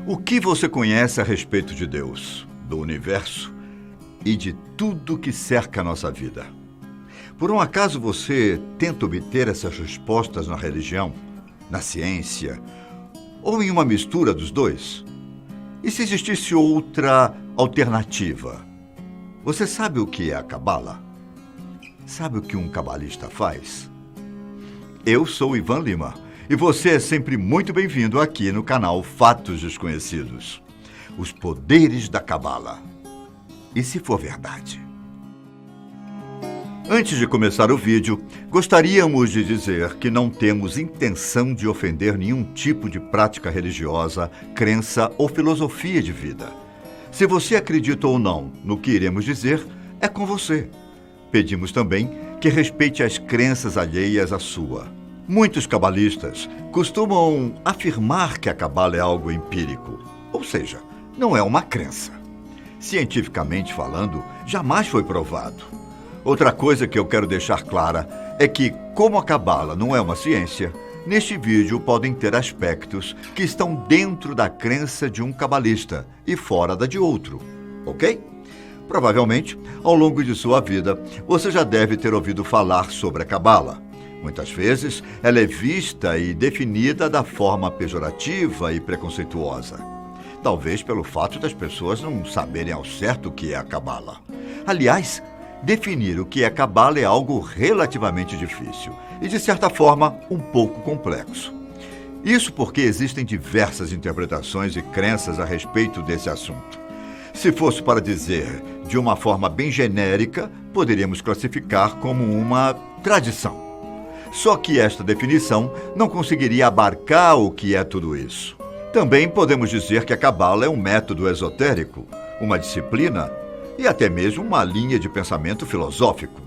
O que você conhece a respeito de Deus, do universo e de tudo que cerca a nossa vida? Por um acaso você tenta obter essas respostas na religião, na ciência ou em uma mistura dos dois? E se existisse outra alternativa? Você sabe o que é a Cabala? Sabe o que um cabalista faz? Eu sou Ivan Lima e você é sempre muito bem-vindo aqui no canal Fatos Desconhecidos. Os poderes da Cabala. E se for verdade? Antes de começar o vídeo, gostaríamos de dizer que não temos intenção de ofender nenhum tipo de prática religiosa, crença ou filosofia de vida. Se você acredita ou não no que iremos dizer, é com você. Pedimos também que respeite as crenças alheias à sua. Muitos cabalistas costumam afirmar que a Cabala é algo empírico, ou seja, não é uma crença. Cientificamente falando, jamais foi provado. Outra coisa que eu quero deixar clara é que, como a Cabala não é uma ciência, neste vídeo podem ter aspectos que estão dentro da crença de um cabalista e fora da de outro, ok? Provavelmente, ao longo de sua vida, você já deve ter ouvido falar sobre a Cabala. Muitas vezes, ela é vista e definida da forma pejorativa e preconceituosa. Talvez pelo fato das pessoas não saberem ao certo o que é a Cabala. Aliás, definir o que é Cabala é algo relativamente difícil e, de certa forma, um pouco complexo. Isso porque existem diversas interpretações e crenças a respeito desse assunto. Se fosse para dizer de uma forma bem genérica, poderíamos classificar como uma tradição. Só que esta definição não conseguiria abarcar o que é tudo isso. Também podemos dizer que a Cabala é um método esotérico, uma disciplina e até mesmo uma linha de pensamento filosófico.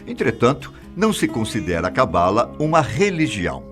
Entretanto, não se considera a Cabala uma religião.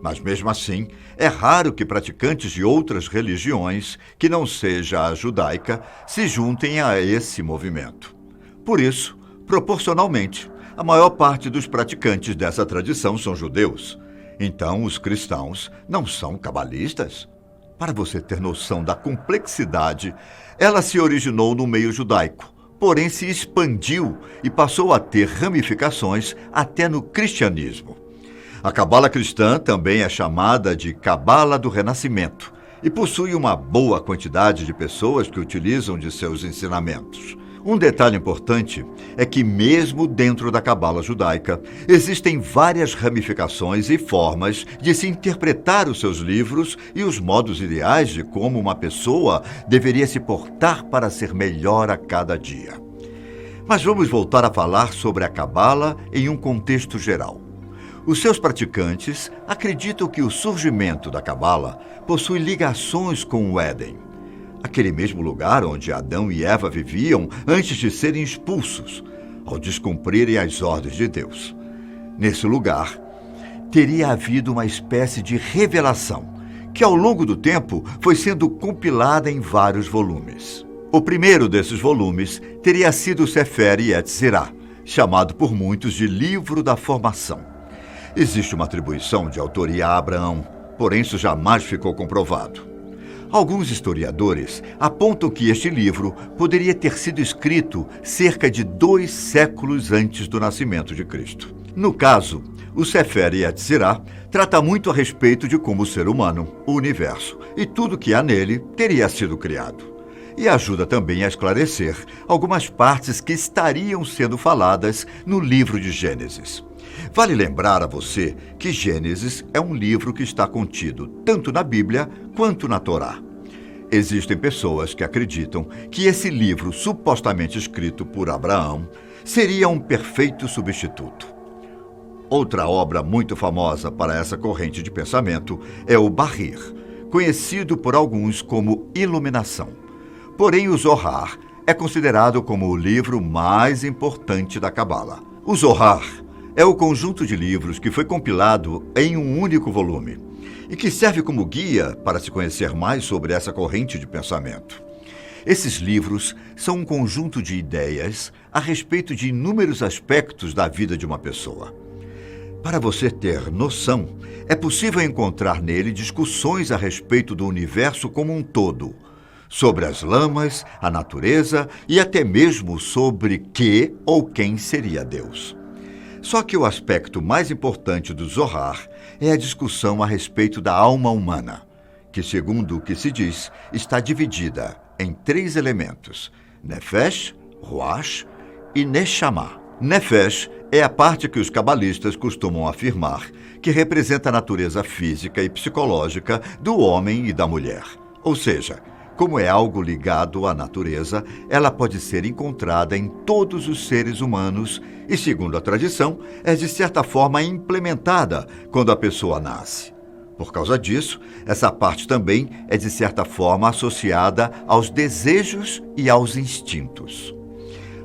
Mas mesmo assim, é raro que praticantes de outras religiões, que não seja a judaica, se juntem a esse movimento. Por isso, proporcionalmente, a maior parte dos praticantes dessa tradição são judeus. Então, os cristãos não são cabalistas? Para você ter noção da complexidade, ela se originou no meio judaico, porém se expandiu e passou a ter ramificações até no cristianismo. A Cabala cristã também é chamada de Cabala do Renascimento e possui uma boa quantidade de pessoas que utilizam de seus ensinamentos. Um detalhe importante é que, mesmo dentro da Cabala judaica, existem várias ramificações e formas de se interpretar os seus livros e os modos ideais de como uma pessoa deveria se portar para ser melhor a cada dia. Mas vamos voltar a falar sobre a Cabala em um contexto geral. Os seus praticantes acreditam que o surgimento da Cabala possui ligações com o Éden, aquele mesmo lugar onde Adão e Eva viviam antes de serem expulsos, ao descumprirem as ordens de Deus. Nesse lugar, teria havido uma espécie de revelação, que ao longo do tempo foi sendo compilada em vários volumes. O primeiro desses volumes teria sido o Sefer Yetzirah, chamado por muitos de Livro da Formação. Existe uma atribuição de autoria a Abraão, porém isso jamais ficou comprovado. Alguns historiadores apontam que este livro poderia ter sido escrito cerca de 2 séculos antes do nascimento de Cristo. No caso, o Sefer Yetzirah trata muito a respeito de como o ser humano, o universo e tudo que há nele teria sido criado. E ajuda também a esclarecer algumas partes que estariam sendo faladas no livro de Gênesis. Vale lembrar a você que Gênesis é um livro que está contido tanto na Bíblia quanto na Torá. Existem pessoas que acreditam que esse livro, supostamente escrito por Abraão, seria um perfeito substituto. Outra obra muito famosa para essa corrente de pensamento é o Bahir, conhecido por alguns como Iluminação. Porém, o Zohar é considerado como o livro mais importante da Cabala. O Zohar é o conjunto de livros que foi compilado em um único volume e que serve como guia para se conhecer mais sobre essa corrente de pensamento. Esses livros são um conjunto de ideias a respeito de inúmeros aspectos da vida de uma pessoa. Para você ter noção, é possível encontrar nele discussões a respeito do universo como um todo, sobre as lamas, a natureza e até mesmo sobre que ou quem seria Deus. Só que o aspecto mais importante do Zohar é a discussão a respeito da alma humana, que, segundo o que se diz, está dividida em 3 elementos: Nefesh, Ruach e Neshama. Nefesh é a parte que os cabalistas costumam afirmar que representa a natureza física e psicológica do homem e da mulher. Ou seja, como é algo ligado à natureza, ela pode ser encontrada em todos os seres humanos e, segundo a tradição, é de certa forma implementada quando a pessoa nasce. Por causa disso, essa parte também é de certa forma associada aos desejos e aos instintos.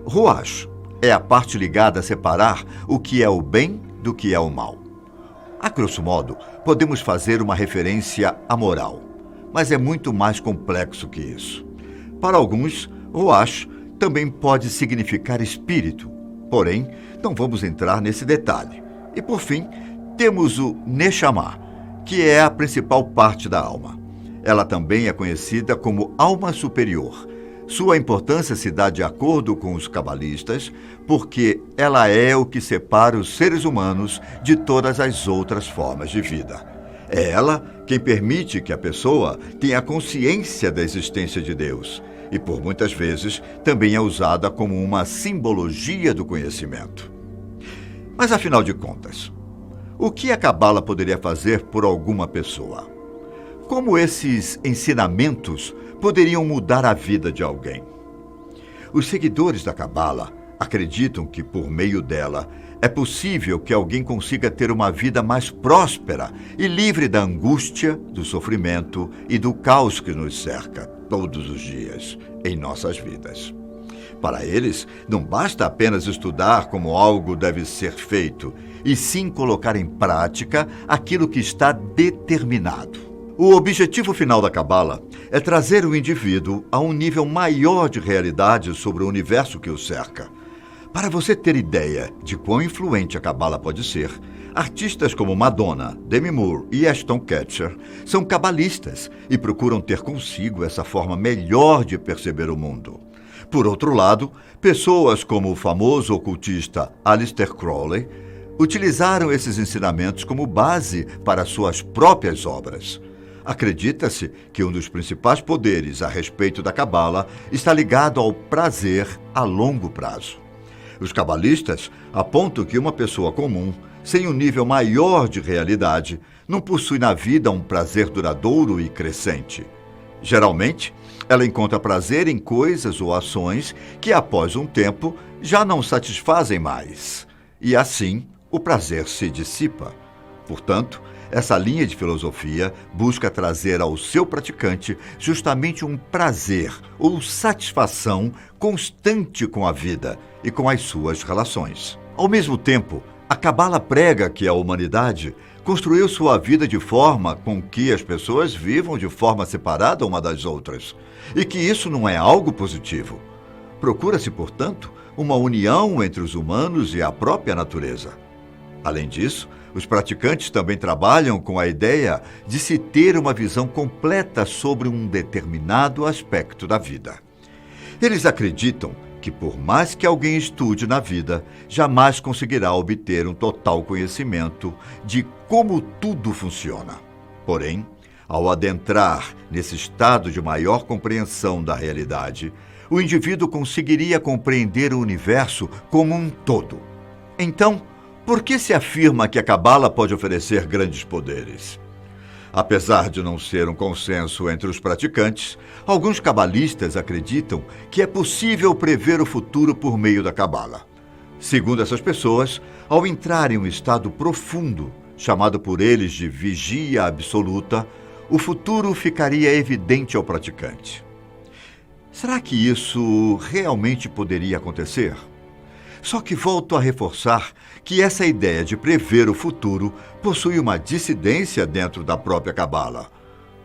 Ruach é a parte ligada a separar o que é o bem do que é o mal. A grosso modo, podemos fazer uma referência à moral, mas é muito mais complexo que isso. Para alguns, Ruach também pode significar espírito, porém, não vamos entrar nesse detalhe. E por fim, temos o Neshama, que é a principal parte da alma. Ela também é conhecida como alma superior. Sua importância se dá de acordo com os cabalistas, porque ela é o que separa os seres humanos de todas as outras formas de vida. É ela quem permite que a pessoa tenha consciência da existência de Deus e, por muitas vezes, também é usada como uma simbologia do conhecimento. Mas, afinal de contas, o que a Cabala poderia fazer por alguma pessoa? Como esses ensinamentos poderiam mudar a vida de alguém? Os seguidores da Cabala acreditam que, por meio dela, é possível que alguém consiga ter uma vida mais próspera e livre da angústia, do sofrimento e do caos que nos cerca todos os dias em nossas vidas. Para eles, não basta apenas estudar como algo deve ser feito, e sim colocar em prática aquilo que está determinado. O objetivo final da Cabala é trazer o indivíduo a um nível maior de realidade sobre o universo que o cerca. Para você ter ideia de quão influente a Cabala pode ser, artistas como Madonna, Demi Moore e Ashton Kutcher são cabalistas e procuram ter consigo essa forma melhor de perceber o mundo. Por outro lado, pessoas como o famoso ocultista Aleister Crowley utilizaram esses ensinamentos como base para suas próprias obras. Acredita-se que um dos principais poderes a respeito da Cabala está ligado ao prazer a longo prazo. Os cabalistas apontam que uma pessoa comum, sem um nível maior de realidade, não possui na vida um prazer duradouro e crescente. Geralmente, ela encontra prazer em coisas ou ações que, após um tempo, já não satisfazem mais. E assim, o prazer se dissipa. Portanto, essa linha de filosofia busca trazer ao seu praticante justamente um prazer ou satisfação constante com a vida e com as suas relações. Ao mesmo tempo, a Cabala prega que a humanidade construiu sua vida de forma com que as pessoas vivam de forma separada uma das outras, e que isso não é algo positivo. Procura-se, portanto, uma união entre os humanos e a própria natureza. Além disso, os praticantes também trabalham com a ideia de se ter uma visão completa sobre um determinado aspecto da vida. Eles acreditam que, por mais que alguém estude na vida, jamais conseguirá obter um total conhecimento de como tudo funciona. Porém, ao adentrar nesse estado de maior compreensão da realidade, o indivíduo conseguiria compreender o universo como um todo. Então, por que se afirma que a Cabala pode oferecer grandes poderes? Apesar de não ser um consenso entre os praticantes, alguns cabalistas acreditam que é possível prever o futuro por meio da Cabala. Segundo essas pessoas, ao entrar em um estado profundo, chamado por eles de vigia absoluta, o futuro ficaria evidente ao praticante. Será que isso realmente poderia acontecer? Só que volto a reforçar que essa ideia de prever o futuro possui uma dissidência dentro da própria Cabala,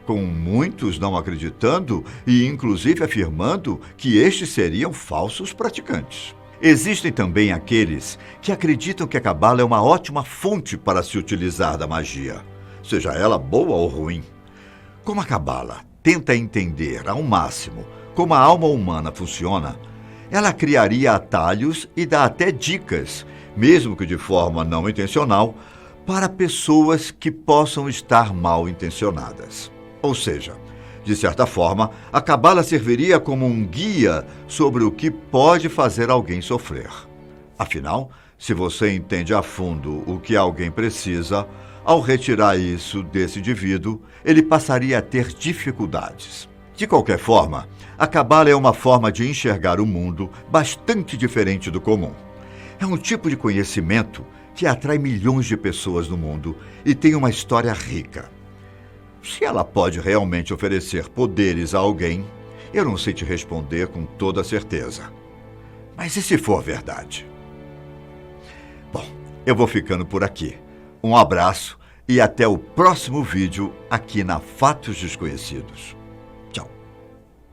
com muitos não acreditando e inclusive afirmando que estes seriam falsos praticantes. Existem também aqueles que acreditam que a cabala é uma ótima fonte para se utilizar da magia, seja ela boa ou ruim. Como a cabala tenta entender ao máximo como a alma humana funciona, ela criaria atalhos e dá até dicas, mesmo que de forma não intencional, para pessoas que possam estar mal intencionadas. Ou seja, de certa forma, a cabala serviria como um guia sobre o que pode fazer alguém sofrer. Afinal, se você entende a fundo o que alguém precisa, ao retirar isso desse indivíduo, ele passaria a ter dificuldades. De qualquer forma, a cabala é uma forma de enxergar o mundo bastante diferente do comum. É um tipo de conhecimento que atrai milhões de pessoas no mundo e tem uma história rica. Se ela pode realmente oferecer poderes a alguém, eu não sei te responder com toda certeza. Mas e se for verdade? Bom, eu vou ficando por aqui. Um abraço e até o próximo vídeo aqui na Fatos Desconhecidos.